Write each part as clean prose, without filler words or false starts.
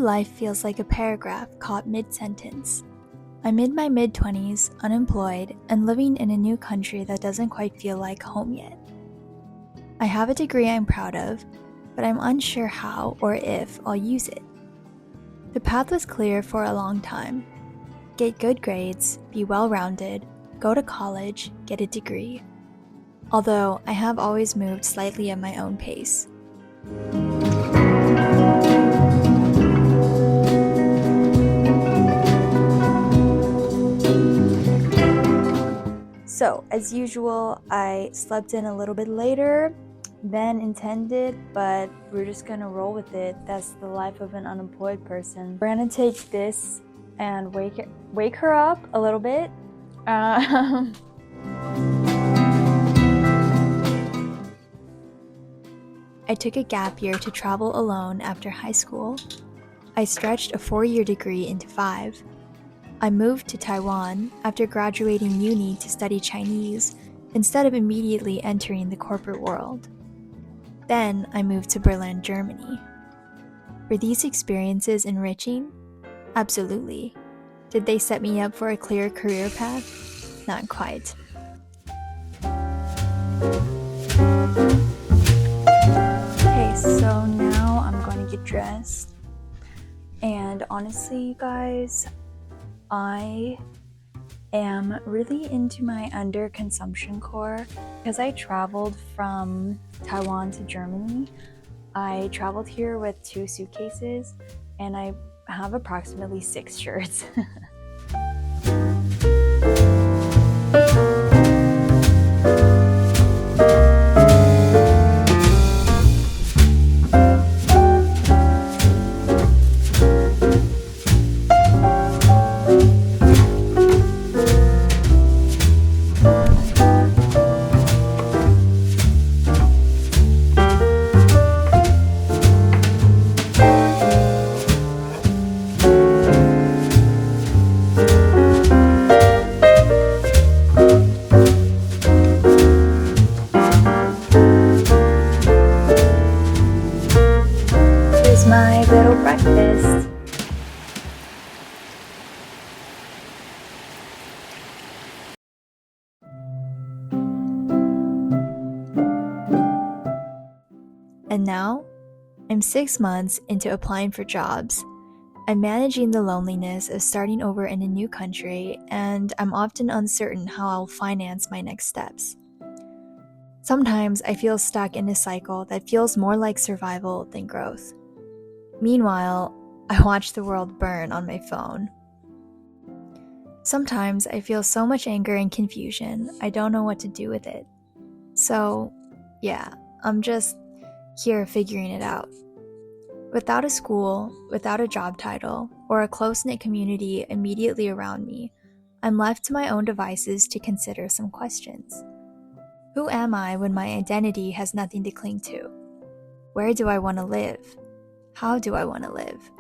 life feels like a paragraph caught mid-sentence. I'm in my mid-20s, unemployed, and living in a new country that doesn't quite feel like home yet. I have a degree I'm proud of, but I'm unsure how or if I'll use it. The path was clear for a long time. Get good grades, be well-rounded, go to college, get a degree. Although I have always moved slightly at my own pace. So, as usual, I slept in a little bit later than intended, but we're just gonna roll with it. That's the life of an unemployed person. We're gonna take this and wake her up a little bit. I took a gap year to travel alone after high school. I stretched a 4-year degree into 5. I moved to Taiwan after graduating uni to study Chinese instead of immediately entering the corporate world. Then I moved to Berlin, Germany. Were these experiences enriching? Absolutely. Did they set me up for a clear career path? Not quite. Okay, so now I'm going to get dressed. And honestly, you guys, I am really into my underconsumption core because I traveled from Taiwan to Germany. I traveled here with 2 suitcases and I have approximately 6 shirts. My little breakfast. And now, I'm 6 months into applying for jobs. I'm managing the loneliness of starting over in a new country, and I'm often uncertain how I'll finance my next steps. Sometimes I feel stuck in a cycle that feels more like survival than growth. Meanwhile, I watch the world burn on my phone. Sometimes I feel so much anger and confusion, I don't know what to do with it. So, yeah, I'm just here figuring it out. Without a school, without a job title, or a close-knit community immediately around me, I'm left to my own devices to consider some questions. Who am I when my identity has nothing to cling to? Where do I want to live? How do I want to live?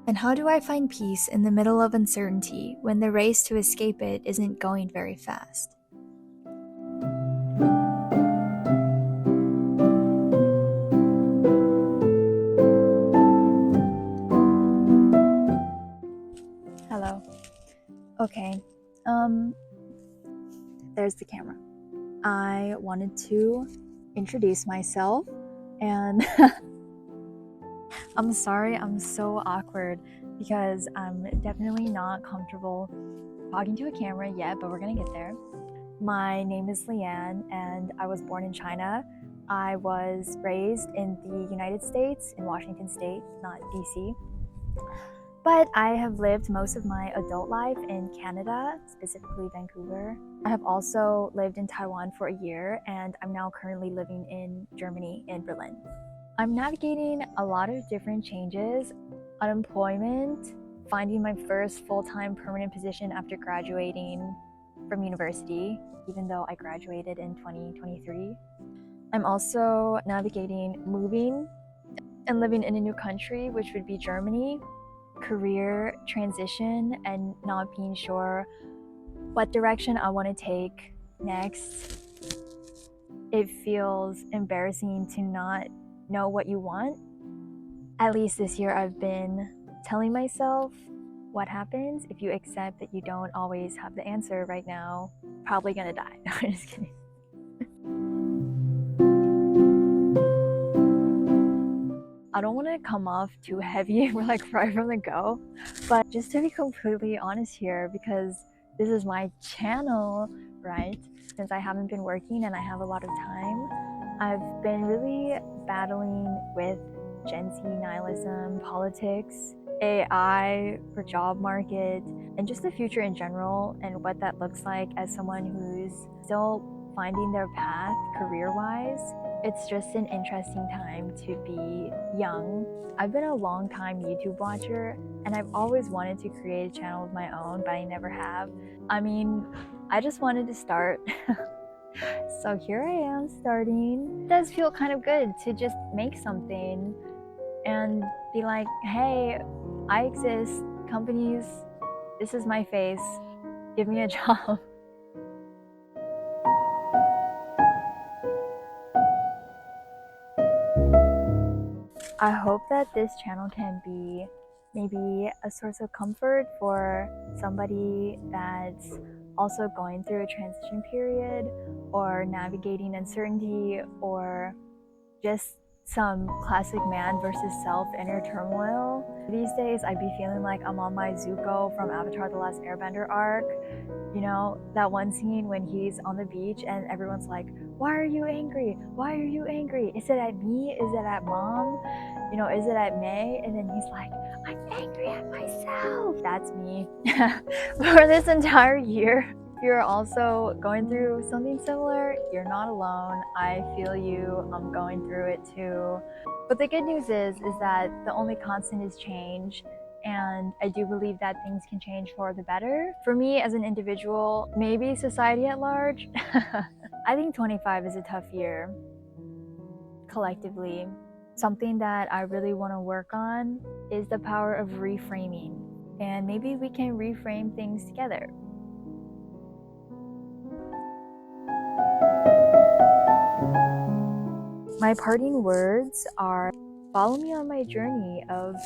And how do I find peace in the middle of uncertainty when the race to escape it isn't going very fast? Hello. Okay, there's the camera. I wanted to introduce myself and I'm sorry, I'm so awkward because I'm definitely not comfortable talking to a camera yet, but we're gonna get there. My name is Leanne and I was born in China. I was raised in the United States, in Washington State, not DC. But I have lived most of my adult life in Canada, specifically Vancouver. I have also lived in Taiwan for a year and I'm now currently living in Germany, in Berlin. I'm navigating a lot of different changes: unemployment, finding my first full-time permanent position after graduating from university, even though I graduated in 2023. I'm also navigating moving and living in a new country, which would be Germany, career transition, and not being sure what direction I want to take next. It feels embarrassing to not know what you want At least this year I've been telling myself what happens if you accept that you don't always have the answer right now. Probably gonna die. No, I'm just kidding. I don't want to come off too heavy like right from the go, but just to be completely honest here, because this is my channel, right? Since I haven't been working and I have a lot of time, I've been really battling with Gen Z nihilism, politics, AI for job market, and just the future in general, and what that looks like as someone who's still finding their path career-wise. It's just an interesting time to be young. I've been a long time YouTube watcher, and I've always wanted to create a channel of my own, but I never have. I mean, I just wanted to start. So here I am starting. It does feel kind of good to just make something and be like, hey, I exist, companies, this is my face, give me a job. I hope that this channel can be maybe a source of comfort for somebody that's also going through a transition period or navigating uncertainty, or just some classic man versus self inner turmoil. These days I'd be feeling like I'm on my Zuko from Avatar: The Last Airbender arc. You know, that one scene when he's on the beach and everyone's like, why are you angry? Why are you angry? Is it at me? Is it at mom? You know, is it at May? And then he's like, I'm angry at myself. That's me. For this entire year. If you're also going through something similar, you're not alone. I feel you. I'm going through it too. But the good news is that the only constant is change. And I do believe that things can change for the better. For me as an individual, maybe society at large. I think 25 is a tough year, collectively. Something that I really want to work on is the power of reframing. And maybe we can reframe things together. My parting words are, follow me on my journey of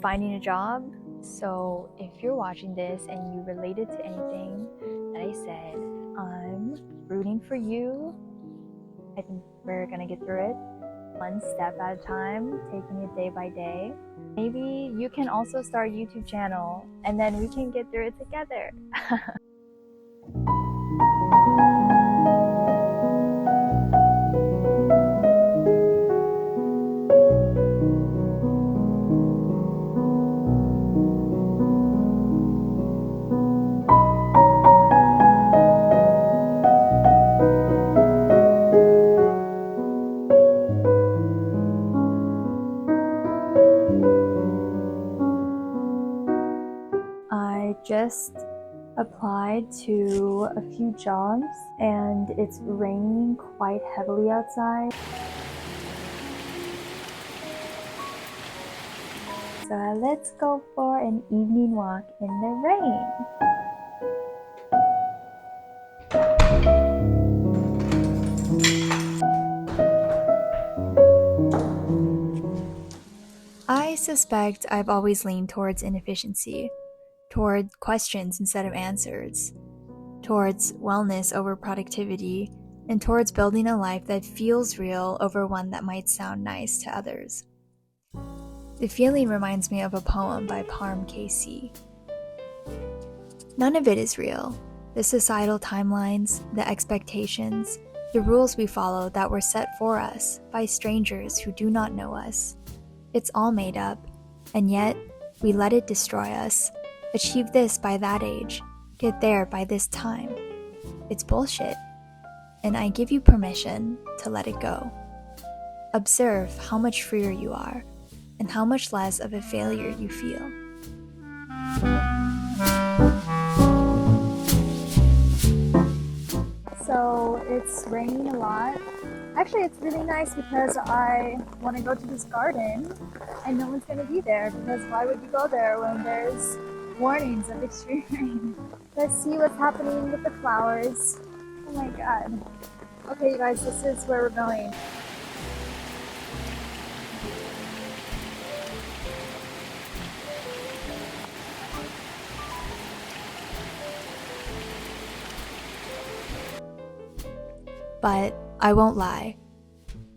finding a job. So if you're watching this and you related to anything that I said, I'm rooting for you. I think we're gonna get through it one step at a time, taking it day by day. Maybe you can also start a YouTube channel and then we can get through it together. I just applied to a few jobs and it's raining quite heavily outside. So let's go for an evening walk in the rain. I suspect I've always leaned towards inefficiency, toward questions instead of answers, towards wellness over productivity, and towards building a life that feels real over one that might sound nice to others. The feeling reminds me of a poem by Parm KC. None of it is real. The societal timelines, the expectations, the rules we follow that were set for us by strangers who do not know us. It's all made up, and yet we let it destroy us. Achieve this by that age, get there by this time. It's bullshit, and I give you permission to let it go. Observe how much freer you are, and how much less of a failure you feel. So it's raining a lot. Actually, it's really nice because I want to go to this garden and no one's going to be there, because why would you go there when there's warnings of extreme rain? Let's see what's happening with the flowers. Oh my god. Okay, you guys, this is where we're going. But I won't lie.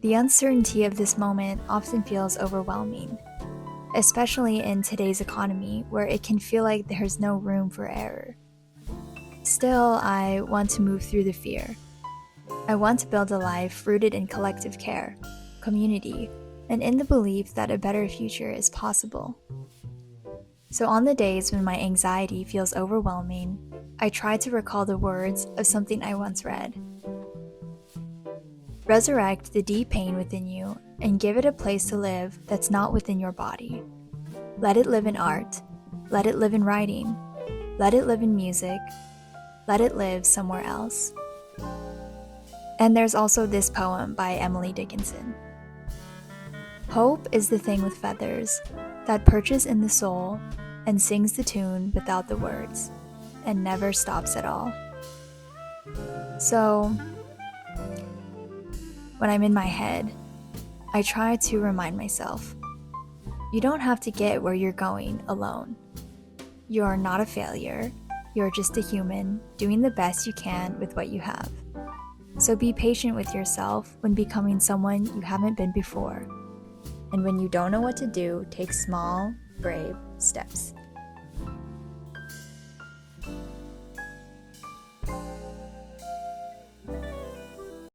The uncertainty of this moment often feels overwhelming, especially in today's economy where it can feel like there's no room for error. Still, I want to move through the fear. I want to build a life rooted in collective care, community, and in the belief that a better future is possible. So on the days when my anxiety feels overwhelming, I try to recall the words of something I once read. Resurrect the deep pain within you and give it a place to live that's not within your body. Let it live in art. Let it live in writing. Let it live in music. Let it live somewhere else. And there's also this poem by Emily Dickinson. Hope is the thing with feathers that perches in the soul and sings the tune without the words and never stops at all. So, when I'm in my head, I try to remind myself, you don't have to get where you're going alone. You're not a failure. You're just a human doing the best you can with what you have. So be patient with yourself when becoming someone you haven't been before. And when you don't know what to do, take small, brave steps.